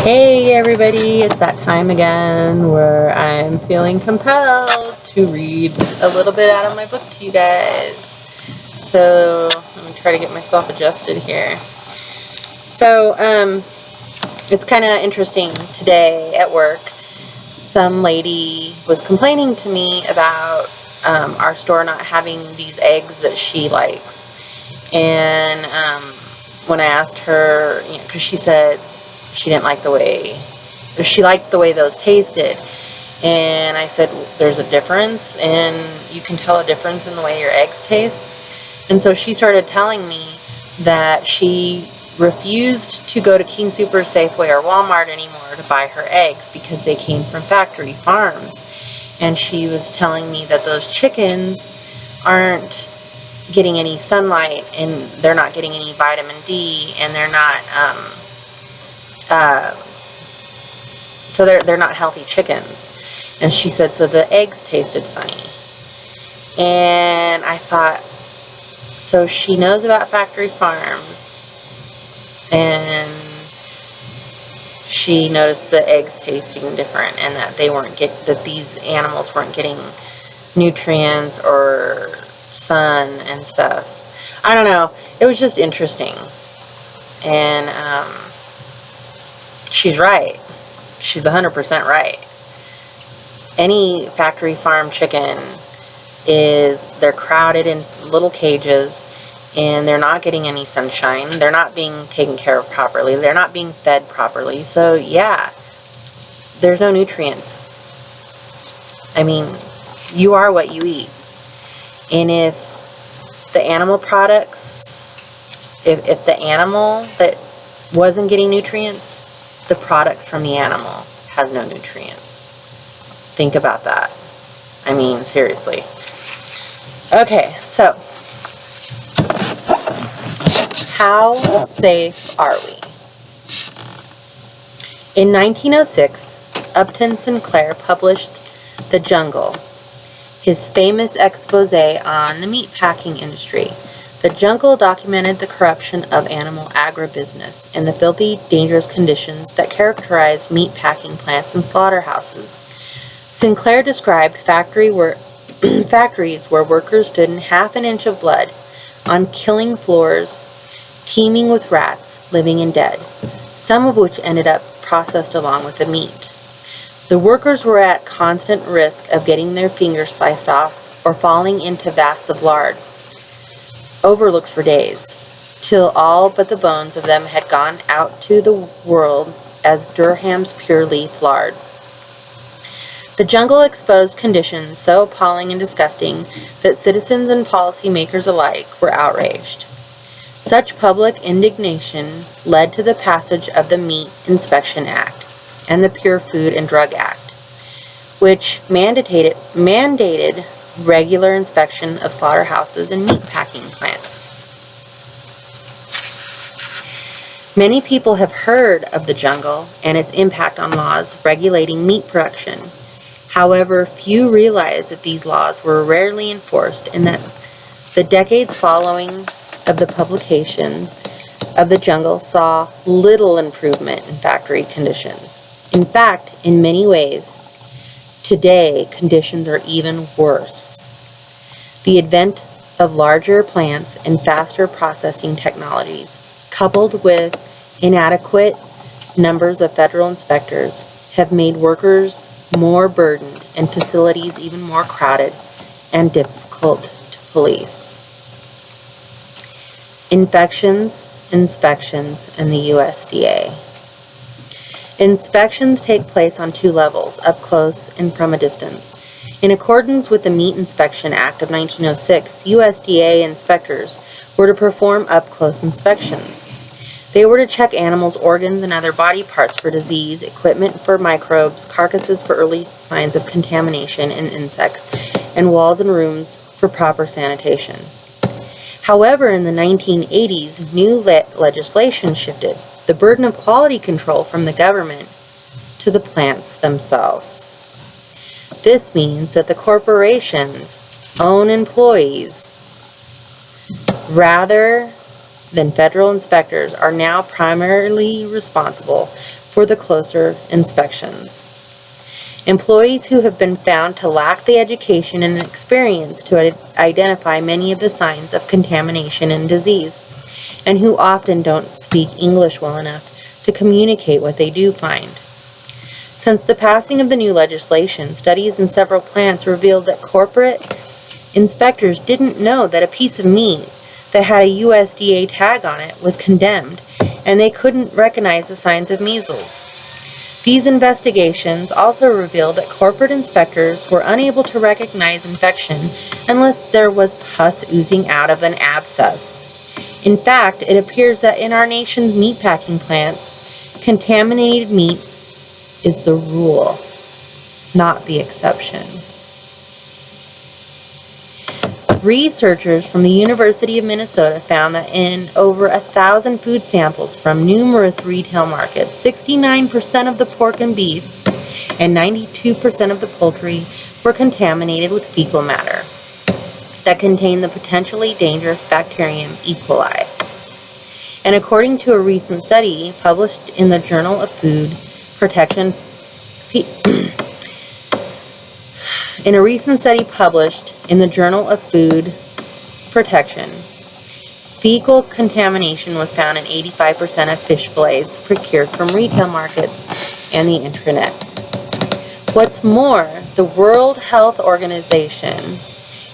Hey everybody, it's that time again where I'm feeling compelled to read a little bit out of my book to you guys. So let me try to get myself adjusted here. So it's kind of interesting today at work. Some lady was complaining to me about our store not having these eggs that she likes. And when I asked her, because she said she didn't like the way, she liked the way those tasted. And I said, there's a difference, and you can tell a difference in the way your eggs taste. And so she started telling me that she refused to go to King Super, Safeway, or Walmart anymore to buy her eggs because they came from factory farms. And she was telling me that those chickens aren't getting any sunlight, and they're not getting any vitamin D, and they're not so they're not healthy chickens. And she said, so the eggs tasted funny. And I thought, so she knows about factory farms, and she noticed the eggs tasting different, and that that these animals weren't getting nutrients or sun and stuff. I don't know. It was just interesting. And she's right. She's 100% right. Any factory farm chicken they're crowded in little cages, and they're not getting any sunshine. They're not being taken care of properly. They're not being fed properly. So yeah, there's no nutrients. I mean, you are what you eat. And if the animal products, if the animal that wasn't getting nutrients, the products from the animal has no nutrients. Think about that. I mean, seriously. Okay, so how safe are we? In 1906, Upton Sinclair published The Jungle, his famous expose on the meatpacking industry. The Jungle documented the corruption of animal agribusiness and the filthy, dangerous conditions that characterized meatpacking plants and slaughterhouses. Sinclair described factories where workers stood in half an inch of blood on killing floors, teeming with rats, living and dead, some of which ended up processed along with the meat. The workers were at constant risk of getting their fingers sliced off or falling into vats of lard, overlooked for days, till all but the bones of them had gone out to the world as Durham's pure leaf lard. The Jungle exposed conditions so appalling and disgusting that citizens and policymakers alike were outraged. Such public indignation led to the passage of the Meat Inspection Act and the Pure Food and Drug Act, which mandated regular inspection of slaughterhouses and meatpacking plants. Many people have heard of the Jungle and its impact on laws regulating meat production. However, few realize that these laws were rarely enforced, and that the decades following of the publication of the Jungle saw little improvement in factory conditions. In fact, in many ways, today conditions are even worse. The advent of larger plants and faster processing technologies, coupled with inadequate numbers of federal inspectors, have made workers more burdened and facilities even more crowded and difficult to police. Inspections, and the USDA. Inspections take place on two levels, up close and from a distance. In accordance with the Meat Inspection Act of 1906, USDA inspectors were to perform up-close inspections. They were to check animals' organs and other body parts for disease, equipment for microbes, carcasses for early signs of contamination and insects, and walls and rooms for proper sanitation. However, in the 1980s, new legislation shifted the burden of quality control from the government to the plants themselves. This means that the corporations' own employees, rather than federal inspectors, are now primarily responsible for the closer inspections. Employees who have been found to lack the education and experience to identify many of the signs of contamination and disease, and who often don't speak English well enough to communicate what they do find. Since the passing of the new legislation, studies in several plants revealed that corporate inspectors didn't know that a piece of meat that had a USDA tag on it was condemned, and they couldn't recognize the signs of measles. These investigations also revealed that corporate inspectors were unable to recognize infection unless there was pus oozing out of an abscess. In fact, it appears that in our nation's meatpacking plants, contaminated meat is the rule, not the exception. Researchers from the University of Minnesota found that in over 1,000 food samples from numerous retail markets, 69% of the pork and beef and 92% of the poultry were contaminated with fecal matter that contained the potentially dangerous bacterium E. coli. And according to a recent study published in the Journal of Food Protection, fecal contamination was found in 85% of fish fillets procured from retail markets and the intranet. What's more, the World Health Organization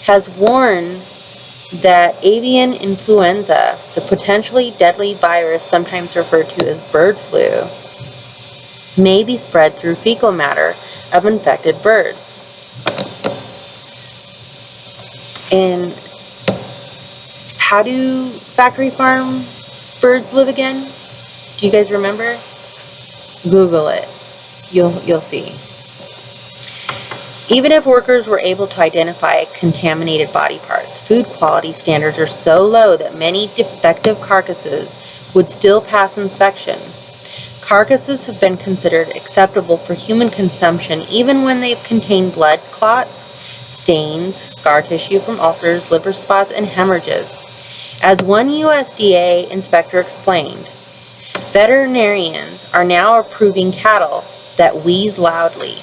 has warned that avian influenza, the potentially deadly virus sometimes referred to as bird flu, may be spread through fecal matter of infected birds. And how do factory farm birds live again? Do you guys remember? Google it. You'll see. Even if workers were able to identify contaminated body parts, food quality standards are so low that many defective carcasses would still pass inspection. Carcasses have been considered acceptable for human consumption even when they've contained blood clots, stains, scar tissue from ulcers, liver spots, and hemorrhages. As one USDA inspector explained, veterinarians are now approving cattle that wheeze loudly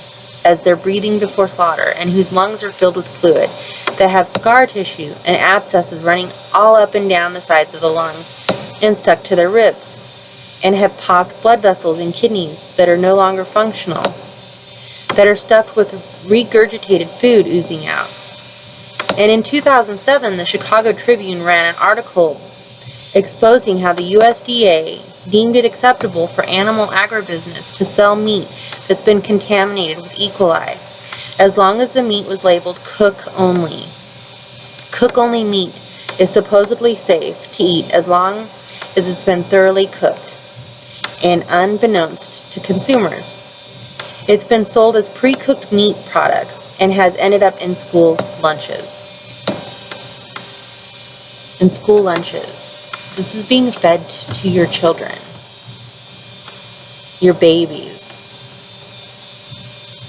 as they're breathing before slaughter and whose lungs are filled with fluid, that have scar tissue and abscesses running all up and down the sides of the lungs and stuck to their ribs, and have popped blood vessels in kidneys that are no longer functional, that are stuffed with regurgitated food oozing out. And in 2007, the Chicago Tribune ran an article exposing how the USDA deemed it acceptable for animal agribusiness to sell meat that's been contaminated with E. coli, as long as the meat was labeled cook only. Cook only meat is supposedly safe to eat as long as it's been thoroughly cooked, and unbeknownst to consumers, it's been sold as pre-cooked meat products and has ended up in school lunches. This is being fed to your children, your babies.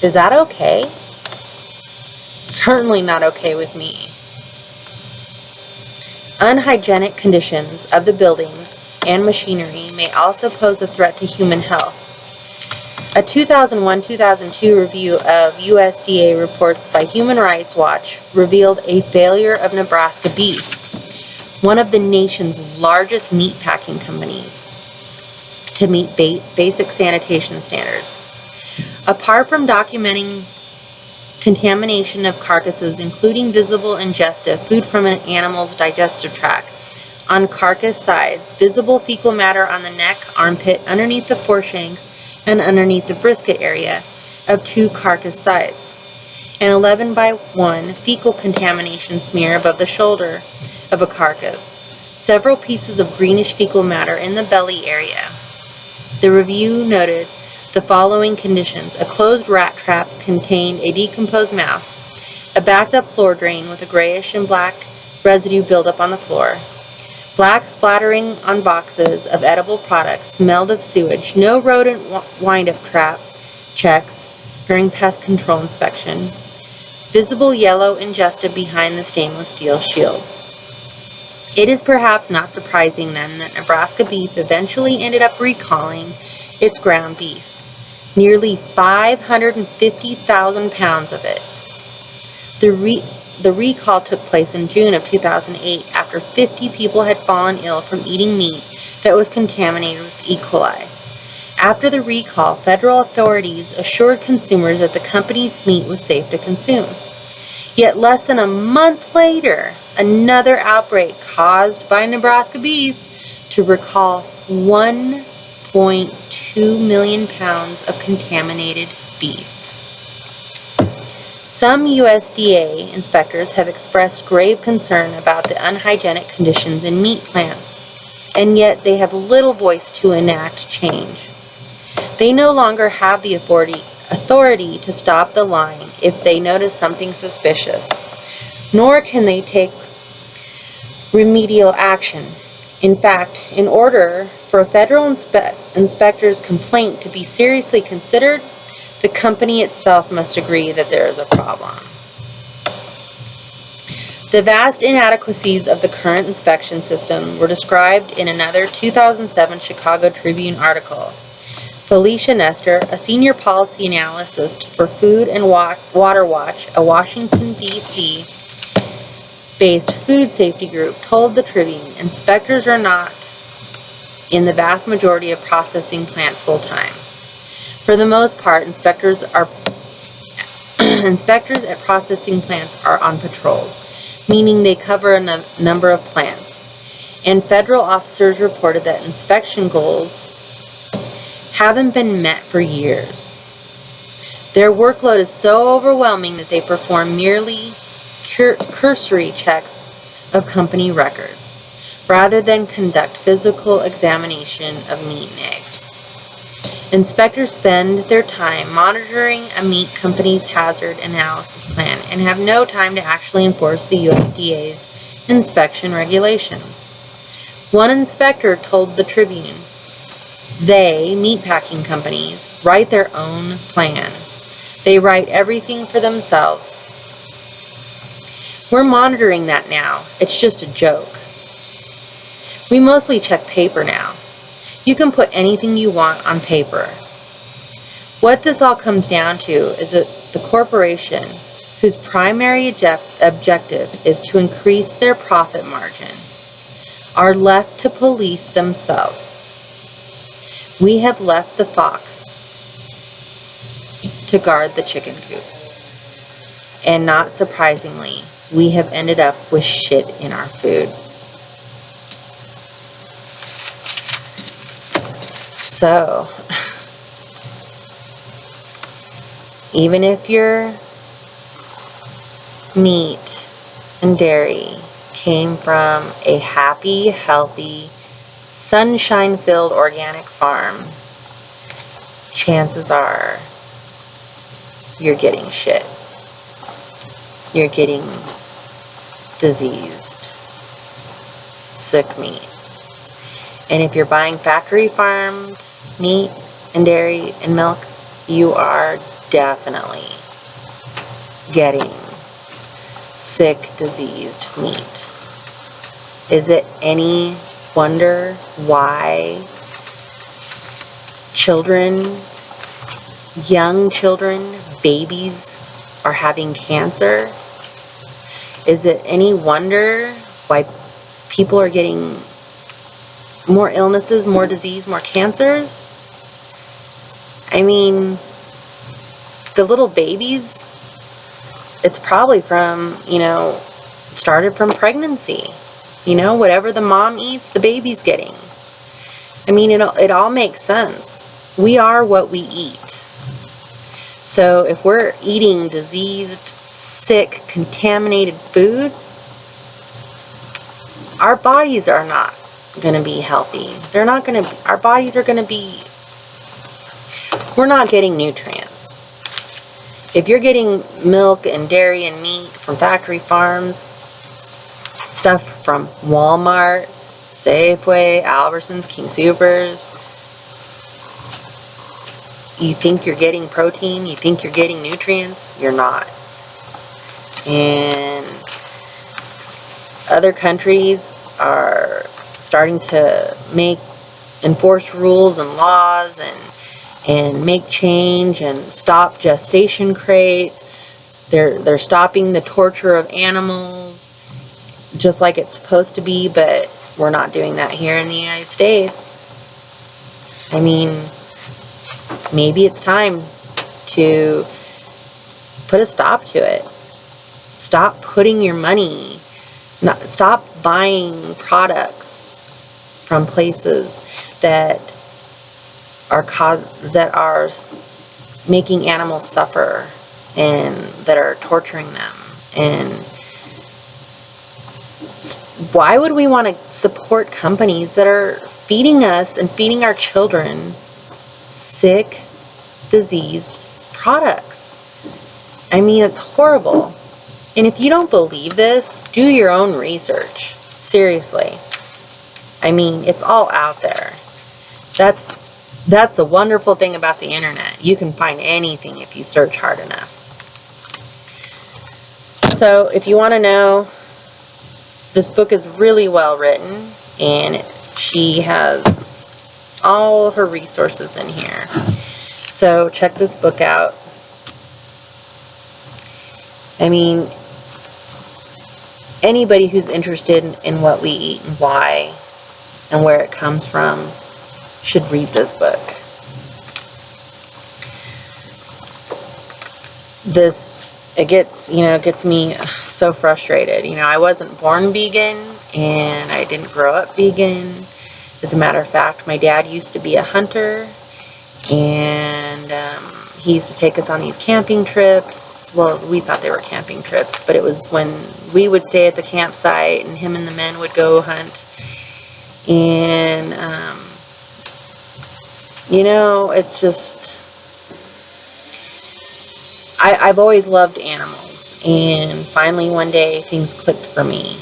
Is that okay? Certainly not okay with me. Unhygienic conditions of the buildings and machinery may also pose a threat to human health. A 2001-2002 review of USDA reports by Human Rights Watch revealed a failure of Nebraska Beef, one of the nation's largest meat packing companies, to meet basic sanitation standards. Apart from documenting contamination of carcasses, including visible ingesta, food from an animal's digestive tract, on carcass sides, visible fecal matter on the neck, armpit, underneath the foreshanks, and underneath the brisket area of 2 carcass sides, an 11:1 fecal contamination smear above the shoulder of a carcass, several pieces of greenish fecal matter in the belly area. The review noted the following conditions: a closed rat trap contained a decomposed mouse, a backed up floor drain with a grayish and black residue buildup on the floor, black splattering on boxes of edible products smelled of sewage, no rodent wind-up trap checks during pest control inspection, visible yellow ingesta behind the stainless steel shield. It is perhaps not surprising then that Nebraska Beef eventually ended up recalling It's ground beef. Nearly 550,000 pounds of it. The recall took place in June of 2008 after 50 people had fallen ill from eating meat that was contaminated with E. coli. After the recall, federal authorities assured consumers that the company's meat was safe to consume. Yet less than a month later, another outbreak caused by Nebraska beef to recall 1.2 million pounds of contaminated beef. Some USDA inspectors have expressed grave concern about the unhygienic conditions in meat plants, and yet they have little voice to enact change. They no longer have the authority to stop the lying if they notice something suspicious, nor can they take remedial action. In fact, in order for a federal inspector's complaint to be seriously considered, the company itself must agree that there is a problem. The vast inadequacies of the current inspection system were described in another 2007 Chicago Tribune article. Felicia Nestor, a senior policy analyst for Food and Water Watch, a Washington, D.C. based food safety group, told the Tribune inspectors are not in the vast majority of processing plants full-time. For the most part, inspectors at processing plants are on patrols, meaning they cover a number of plants. And federal officers reported that inspection goals haven't been met for years. Their workload is so overwhelming that they perform merely cursory checks of company records, rather than conduct physical examination of meat and eggs. Inspectors spend their time monitoring a meat company's hazard analysis plan and have no time to actually enforce the USDA's inspection regulations. One inspector told the Tribune, they, meatpacking companies, write their own plan. They write everything for themselves. We're monitoring that now. It's just a joke. We mostly check paper now. You can put anything you want on paper. What this all comes down to is that the corporation, whose primary objective is to increase their profit margin, are left to police themselves. We have left the fox to guard the chicken coop. And not surprisingly, we have ended up with shit in our food. So, even if your meat and dairy came from a happy, healthy, sunshine-filled organic farm, chances are you're getting shit. You're getting diseased, sick meat. And if you're buying factory farmed meat and dairy and milk, you are definitely getting sick, diseased meat. Is it any wonder why children, young children, babies are having cancer? Is it any wonder why people are getting more illnesses, more disease, more cancers? I mean, the little babies, it's probably from, started from pregnancy. Whatever the mom eats, the baby's getting. I mean, it all makes sense. We are what we eat. So if we're eating diseased, sick, contaminated food, our bodies are not going to be healthy. Our bodies are going to be, we're not getting nutrients. If you're getting milk and dairy and meat from factory farms, stuff from Walmart, Safeway, Albertsons, King Soopers, you think you're getting protein, you think you're getting nutrients, you're not. And other countries are starting to make enforce rules and laws and make change and stop gestation crates. They're stopping the torture of animals just like it's supposed to be, but we're not doing that here in the United States. I mean, maybe it's time to put a stop to it. Stop putting your money, stop buying products from places that are making animals suffer and that are torturing them. And why would we want to support companies that are feeding us and feeding our children sick, diseased products? I mean, it's horrible. And if you don't believe this, do your own research. Seriously. I mean, it's all out there. That's the wonderful thing about the internet. You can find anything if you search hard enough. So, if you want to know, this book is really well written, and she has all her resources in here. So, check this book out. I mean, anybody who's interested in what we eat and why and where it comes from should read this book. It gets me so frustrated. I wasn't born vegan and I didn't grow up vegan. As a matter of fact, my dad used to be a hunter, and he used to take us on these camping trips. Well, we thought they were camping trips, but it was when we would stay at the campsite and him and the men would go hunt. And, it's just, I've always loved animals, and finally one day things clicked for me.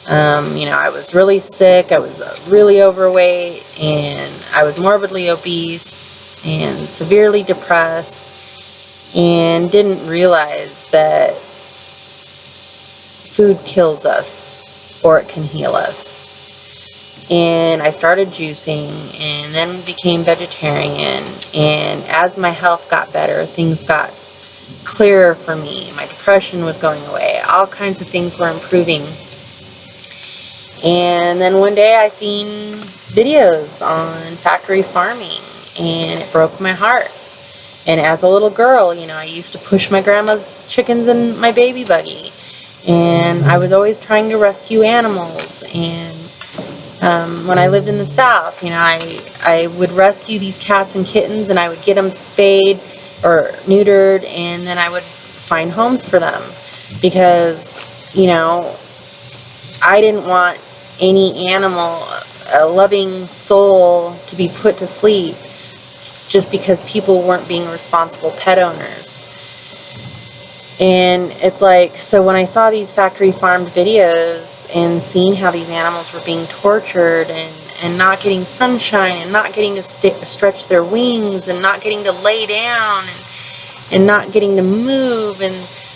I was really sick, I was really overweight, and I was morbidly obese and severely depressed, and didn't realize that food kills us or it can heal us. And I started juicing and then became vegetarian, and as my health got better, things got clearer for me. My depression was going away. All kinds of things were improving. And then one day I seen videos on factory farming, and it broke my heart. And as a little girl, I used to push my grandma's chickens in my baby buggy, and I was always trying to rescue animals. And when I lived in the South, I would rescue these cats and kittens, and I would get them spayed or neutered, and then I would find homes for them, because I didn't want any animal, a loving soul, to be put to sleep just because people weren't being responsible pet owners. And it's like, so when I saw these factory farmed videos and seeing how these animals were being tortured and not getting sunshine and not getting to stretch their wings and not getting to lay down and not getting to move, and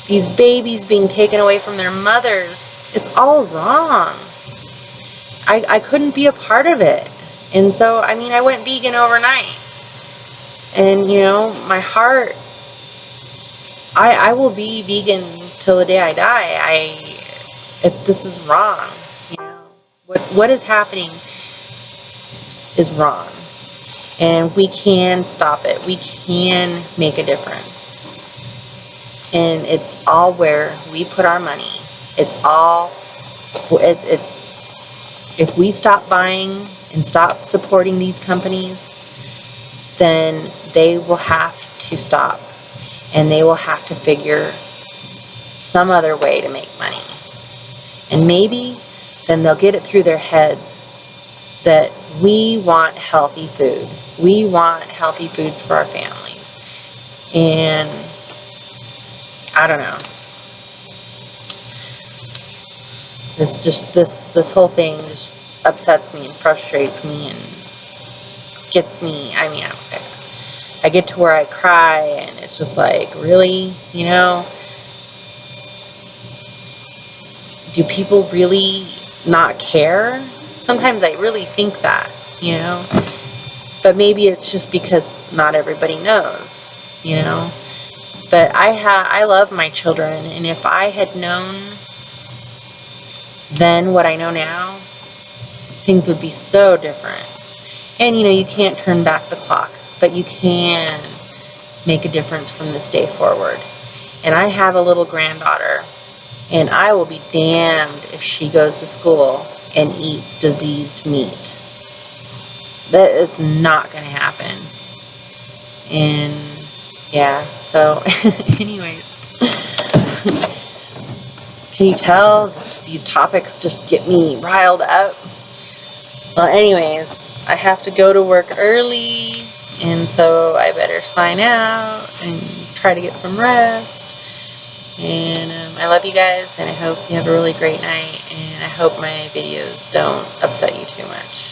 these babies being taken away from their mothers, it's all wrong. I couldn't be a part of it. And so, I went vegan overnight. And, my heart, I will be vegan till the day I die. This is wrong. What is happening is wrong. And we can stop it. We can make a difference. And it's all where we put our money. If we stop buying and stop supporting these companies, then they will have to stop. And they will have to figure some other way to make money. And maybe then they'll get it through their heads that we want healthy food. We want healthy foods for our families. And I don't know. This whole thing just upsets me and frustrates me and gets me, I get to where I cry, and it's just like, really? Do people really not care? Sometimes I really think that, But maybe it's just because not everybody knows, you know. But I love my children, and if I had known then what I know now, things would be so different. And you know, you can't turn back the clock, but you can make a difference from this day forward. And I have a little granddaughter, and I will be damned if she goes to school and eats diseased meat. That is not going to happen. And yeah, so anyways, can you tell these topics just get me riled up? Well, anyways, I have to go to work early, and so I better sign out and try to get some rest. And I love you guys, and I hope you have a really great night, and I hope my videos don't upset you too much.